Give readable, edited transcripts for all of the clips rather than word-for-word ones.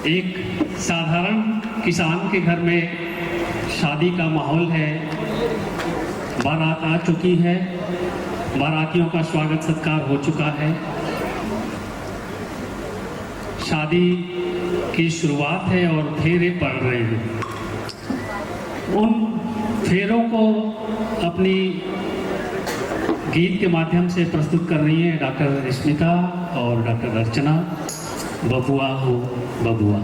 एक साधारण किसान के घर में शादी का माहौल है। बारात आ चुकी है, बारातियों का स्वागत सत्कार हो चुका है। शादी की शुरुआत है और फेरे पड़ रहे हैं। उन फेरों को अपनी गीत के माध्यम से प्रस्तुत कर रही है डॉक्टर स्मिता और डॉक्टर अर्चना। बबुआ हो बबुआ।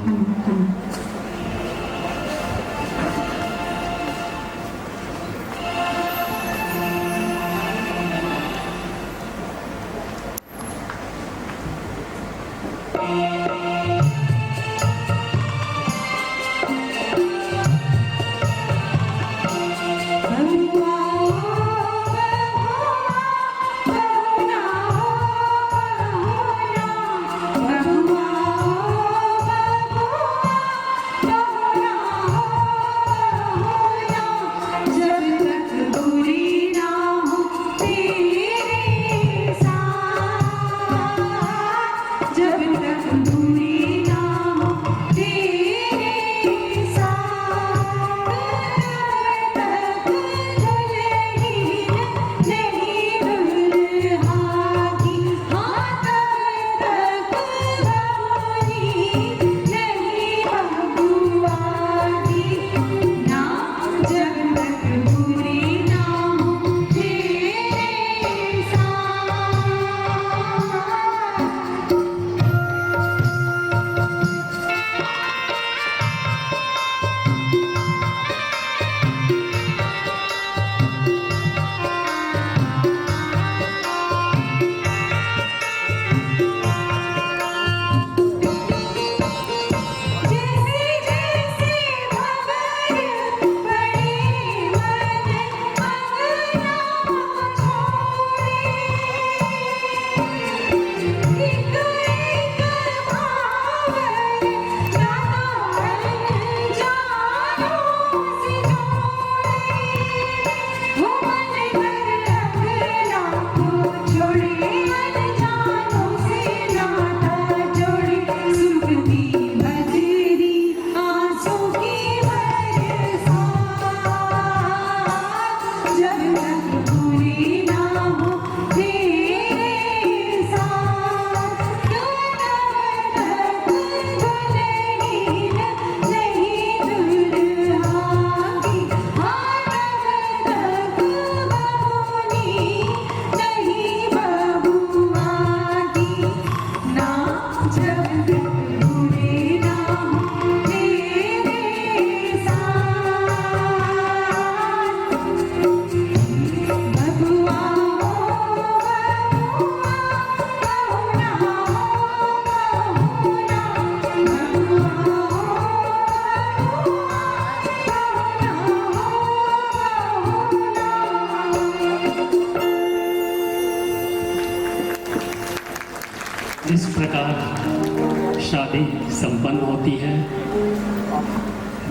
इस प्रकार शादी संपन्न होती है।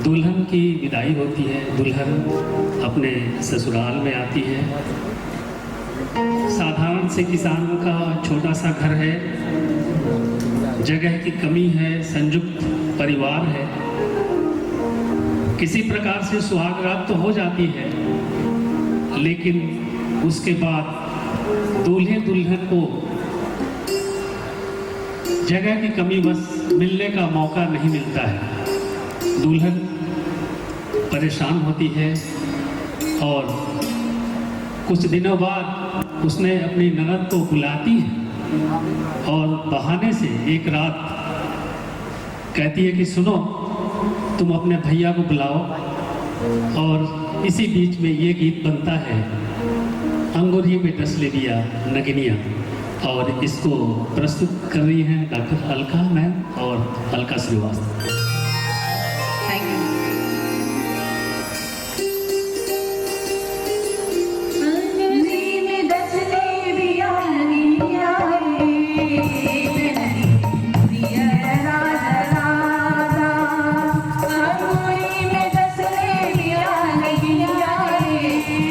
दुल्हन की विदाई होती है, दुल्हन अपने ससुराल में आती है। साधारण से किसान का छोटा सा घर है, जगह की कमी है, संयुक्त परिवार है। किसी प्रकार से सुहागरात तो हो जाती है, लेकिन उसके बाद दूल्हे दुल्हन को जगह की कमी बस मिलने का मौका नहीं मिलता है। दुल्हन परेशान होती है और कुछ दिनों बाद उसने अपनी ननद को बुलाती है और बहाने से एक रात कहती है कि सुनो, तुम अपने भैया को बुलाओ। और इसी बीच में ये गीत बनता है, अंगूरी में डस ले दिया नगनिया। और इसको प्रस्तुत कर रही हैं डॉक्टर अलका मैम और अलका श्रीवास्तव। Thank you.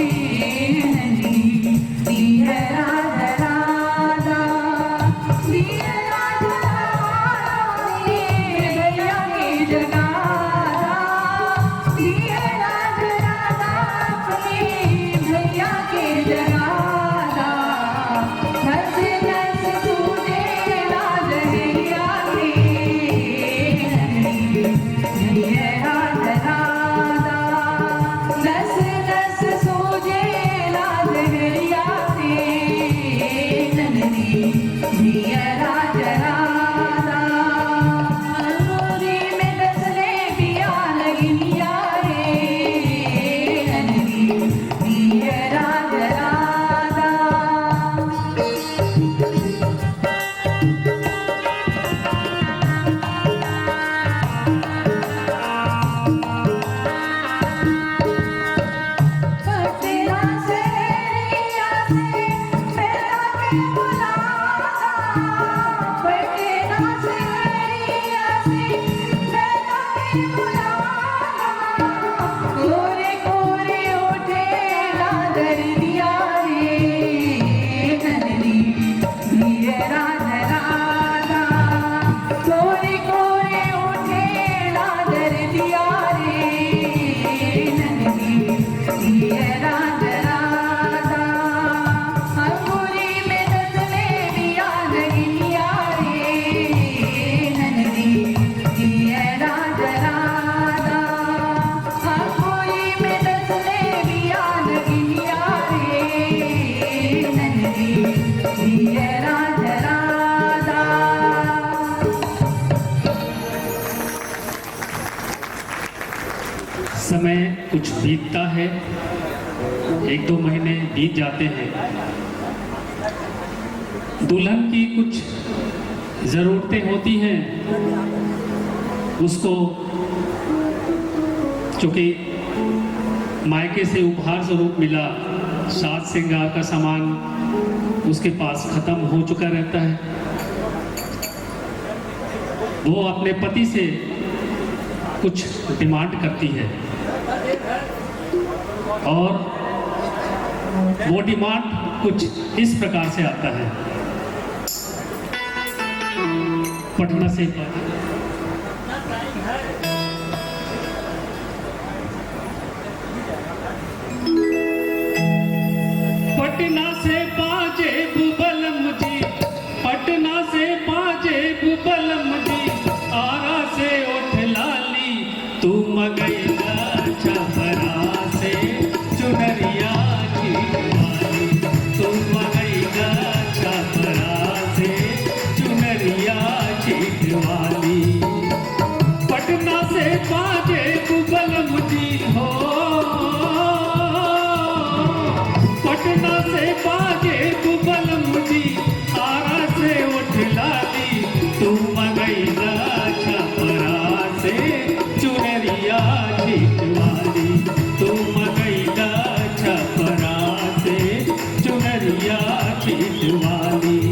समय कुछ बीतता है, 1-2 महीने बीत जाते हैं। दुल्हन की कुछ ज़रूरतें होती हैं, उसको चूँकि मायके से उपहार स्वरूप मिला, साज श्रृंगार का सामान उसके पास खत्म हो चुका रहता है। वो अपने पति से कुछ डिमांड करती है और वो डिमांड कुछ इस प्रकार से आता है। पटना से पटना से बाजे बलम जी, पटना से बाजे बलम जी, आरा से उठ लाली, तू मगैया छपरा से चुनरिया वाली, तू मगैया छपरा से चुनरिया वाली। पटना से बाजे बलम जी हो, पटना से बाजे बलम जी, आरा से उठ लाली, तू मगैया छपरा से चुनरिया वाली, तू मगैया छपरा से चुनरिया वाली।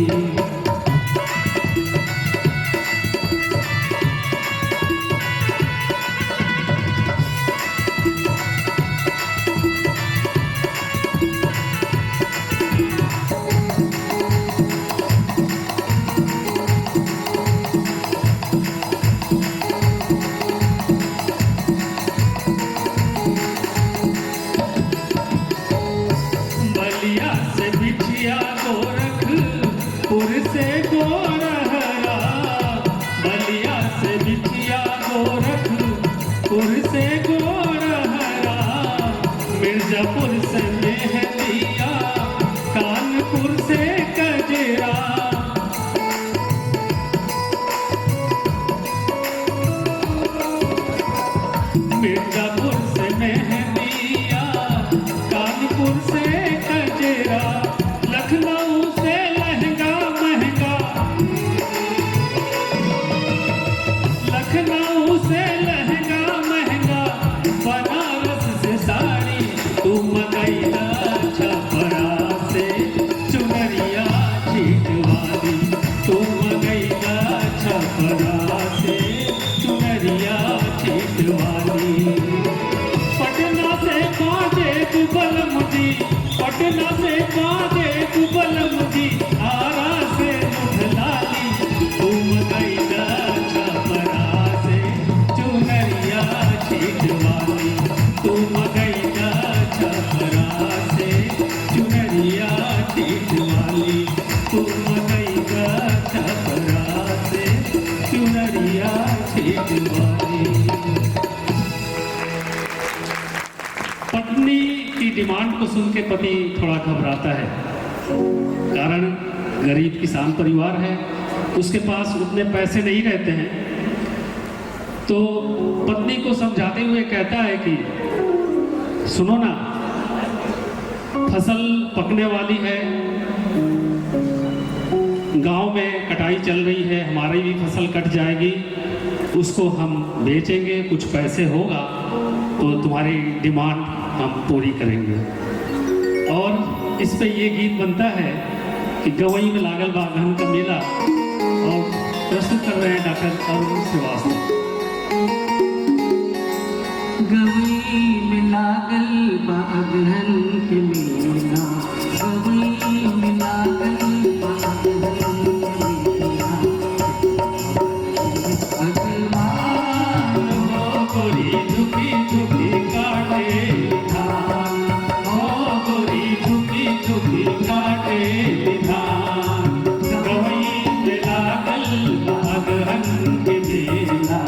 मिर्जापुर से मेहंदिया, कानपुर से कजरा, मिर्जापुर से मेहंदिया, कानपुर से कजरा, लखनऊ से लहंगा महंगा, लखनऊ से लहंगा महंगा, बनारस से साड़ी, तू मगैया छपरा से चुनरिया वाली, तू मगैया छपरा से चुनरिया वाली। पटना से बाजे बलम जी, पटना से बाजे बलम जी, आरा से उठ लाली, तू मगैया छपरा से चुनरिया वाली, तू मगैया छपरा से चुनरिया वाली, तू मगैया छपरा से चुनरिया वाली। पत्नी की डिमांड को सुन के पति थोड़ा घबराता है, कारण गरीब किसान परिवार है, उसके पास उतने पैसे नहीं रहते हैं। तो पत्नी को समझाते हुए कहता है कि सुनो ना, फसल पकने वाली है, गांव में कटाई चल रही है, हमारी भी फसल कट जाएगी, उसको हम बेचेंगे, कुछ पैसे होगा तो तुम्हारी डिमांड हम पूरी करेंगे। और इस पे ये गीत बनता है कि गवई में लागल बागन का मेला, और प्रस्तुत कर रहे हैं डॉक्टर अरुण श्रीवास्तव। गवई में लागल बागन के मेला, गवई में लागल बागन के मेला, भगवान हो गोरी झुकी झुकी काटे धान, हो गोरी झुकी झुकी काटे धान, गवई में लागल बागन के मेला,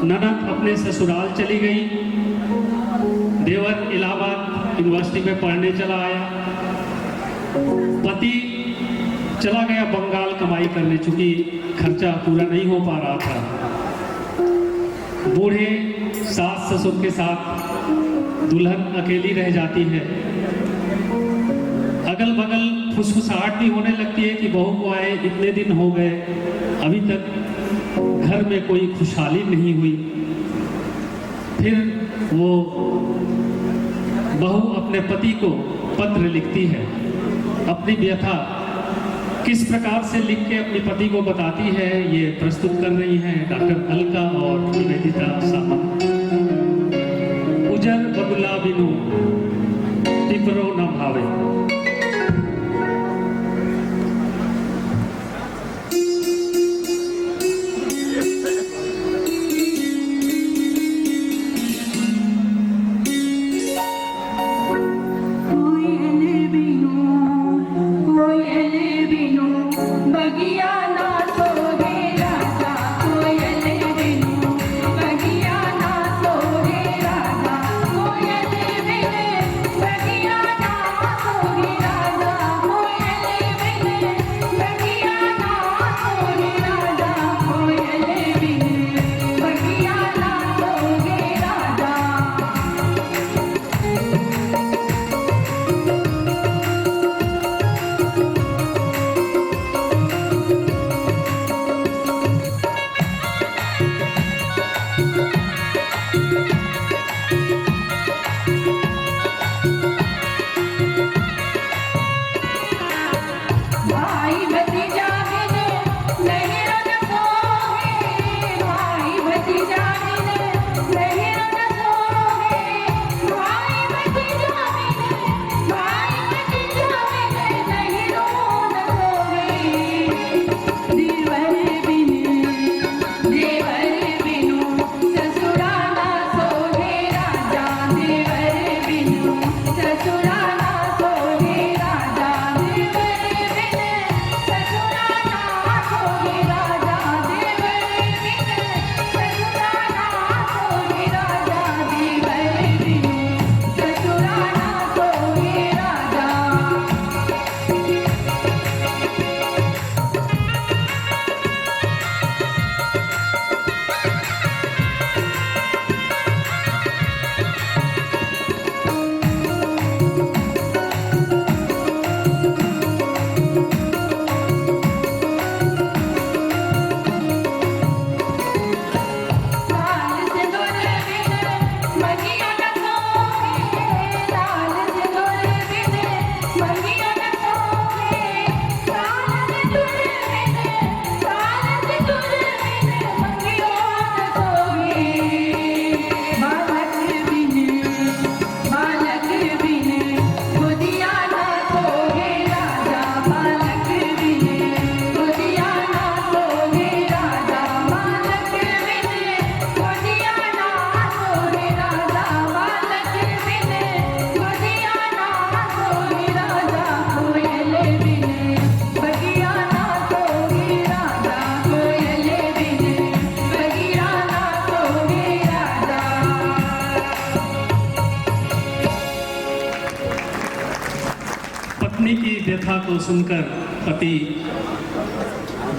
ननद अपने ससुराल चली गई, देवर इलाहाबाद यूनिवर्सिटी में पढ़ने चला आया, पति चला गया बंगाल कमाई करने, चूंकि खर्चा पूरा नहीं हो पा रहा था। बूढ़े सास ससुर के साथ दुल्हन अकेली रह जाती है। अगल बगल फुसफुसाहट भी होने लगती है कि बहू को आए इतने दिन हो गए, अभी तक घर में कोई खुशहाली नहीं हुई। फिर वो बहू अपने पति को पत्र लिखती है, अपनी व्यथा किस प्रकार से लिख के अपने पति को बताती है, ये प्रस्तुत कर रही हैं डॉक्टर अलका और निवेदिता सामंत। उजर बगुला बिनु टिपरो न भावे। पत्नी की व्यथा को सुनकर पति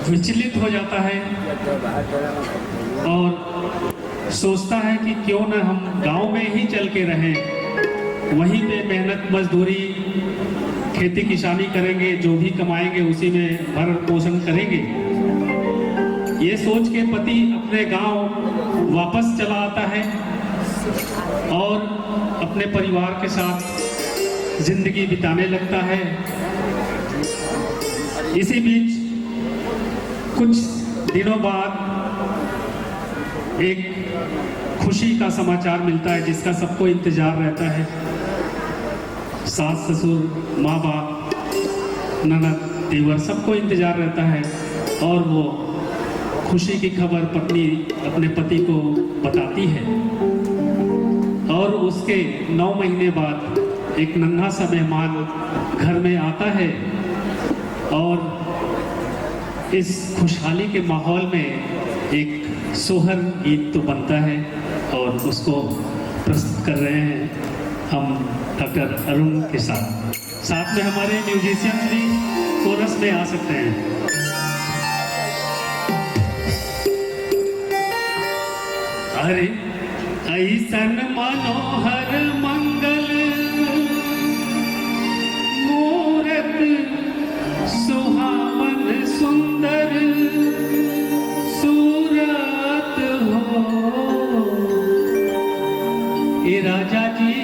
विचलित हो जाता है और सोचता है कि क्यों न हम गांव में ही चल के रहें, वहीं पे मेहनत मजदूरी खेती किसानी करेंगे, जो भी कमाएंगे उसी में भरण पोषण करेंगे। ये सोच के पति अपने गांव वापस चला आता है और अपने परिवार के साथ जिंदगी बिताने लगता है। इसी बीच कुछ दिनों बाद एक खुशी का समाचार मिलता है जिसका सबको इंतजार रहता है। सास ससुर माँ बाप ननद देवर सबको इंतजार रहता है और वो खुशी की खबर पत्नी अपने पति को बताती है और उसके 9 महीने बाद एक नन्हा सा मेहमान घर में आता है और इस खुशहाली के माहौल में एक सोहर गीत तो बनता है और उसको प्रस्तुत कर रहे हैं हम डॉक्टर अरुण के साथ में हमारे म्यूजिशियंस भी कोरस में आ सकते हैं। अरे ऐसन मनोहर मंगल मूरत सुहावन सुंदर सूरत हो, ए राजा जी,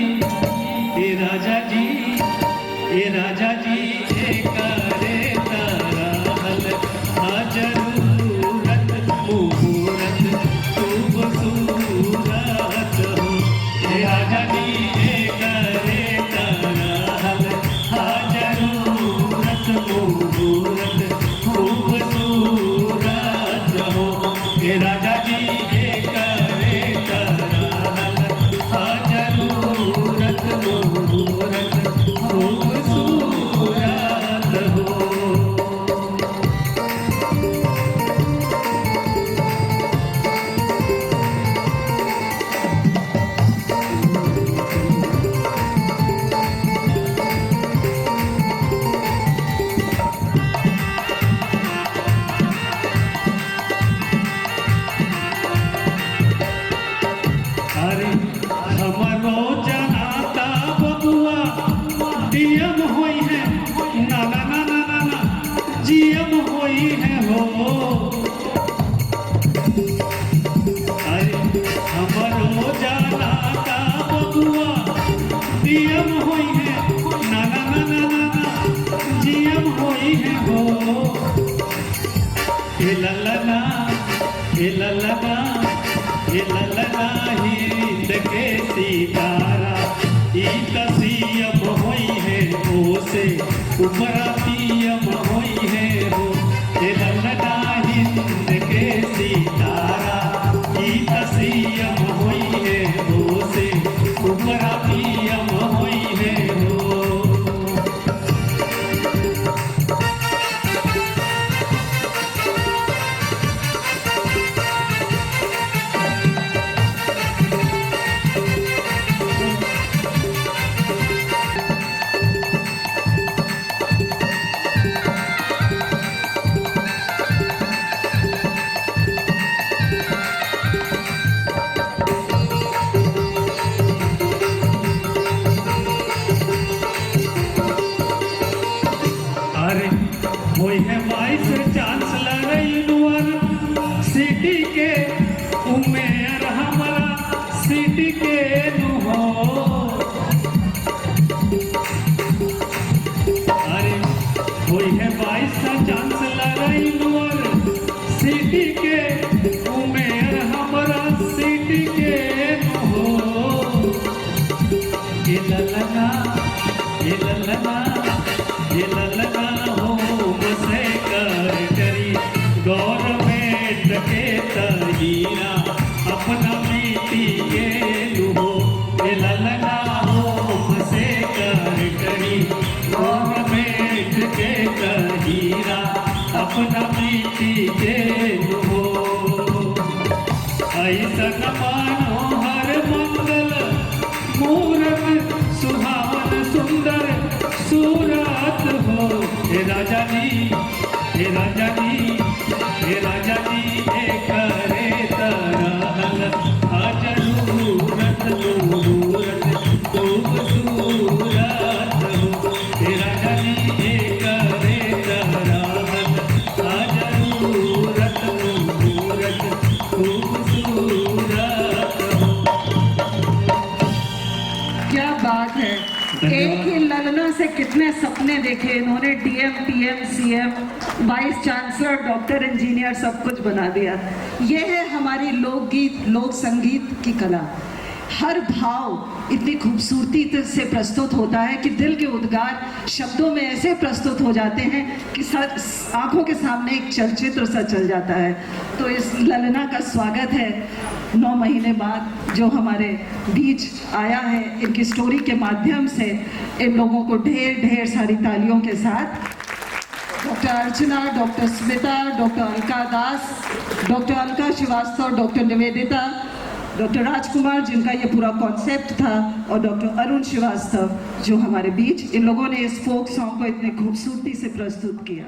ए राजा जी, ए राजा जी, ए करे तरहल जरूरत मुहूर्त खूबसूरत हो, ए राजा जी, ए करे तरहल जरूरत मुहूर्त खूबसूरत हो, ए राजा जी, ए करे तरहल जरूरत मुहूर्त खूबसूरत हो। अरे हमरो जनाता बबुआ डीएम होई है, ना ना ना ना ना ना जीएम होई है हो। अरे हमरो जनाता बबुआ डीएम होई है, ना ना ना ना ना ना जीएम होई है हो। ए ललना, ए ललना, ए ललना हिंद के सितारा ई तसीयम होई है हो से उमरा पियम होई है हो। ए ललना हिंद के सितारा ई तसीयम होई है हो से उमरा पियम होई है हो। अरे होई है वाइस चांसलर यूनिवर्सिटी के उमेर हमारा सिटी के नु हो। अरे होई है वाइस चांसलर यूनिवर्सिटी के उमेर हमारा सिटी के नु हो। ए ललना, ए ललना, ये ललना होम से कर करी गवर्नमेंट के तहीरा अपना बेटी के लुहो। ये ललना होम से कर करी गवर्नमेंट के तहीरा अपना बेटी के लुहो। ऐसन मनोहर मंगल मूरत सुहावन सुंदर सूरत हो, हे राजा जी, हे राजा जी, हे राजा जी, ए करे तरहल जरूरत मुहूर्त खूबसूरत हो, हे राजा जी, ए करे तरहल जरूरत मुहूर्त खूबसूरत हो। क्या बात है। एक ही ललना से कितने सपने देखे इन्होंने, DM, PM, CM, vice chancellor, doctor, engineer, सब कुछ बना दिया। ये है हमारी लोकगीत, लोक संगीत की कला। हर भाव इतनी खूबसूरती से प्रस्तुत होता है कि दिल के उद्गार शब्दों में ऐसे प्रस्तुत हो जाते हैं कि आंखों के सामने एक चलचित्र सा चल जाता है। तो इस ललना का स्वागत है 9 महीने बाद जो हमारे बीच आया है। इनकी स्टोरी के माध्यम से इन लोगों को ढेर ढेर सारी तालियों के साथ doctor Archana, doctor Smita, doctor Alka Das, doctor Alka Srivastava, doctor Nivedita, doctor Rajkumar जिनका ये पूरा कॉन्सेप्ट था, और डॉक्टर अरुण श्रीवास्तव जो हमारे बीच, इन लोगों ने इस फोक सॉन्ग को इतने खूबसूरती से प्रस्तुत किया।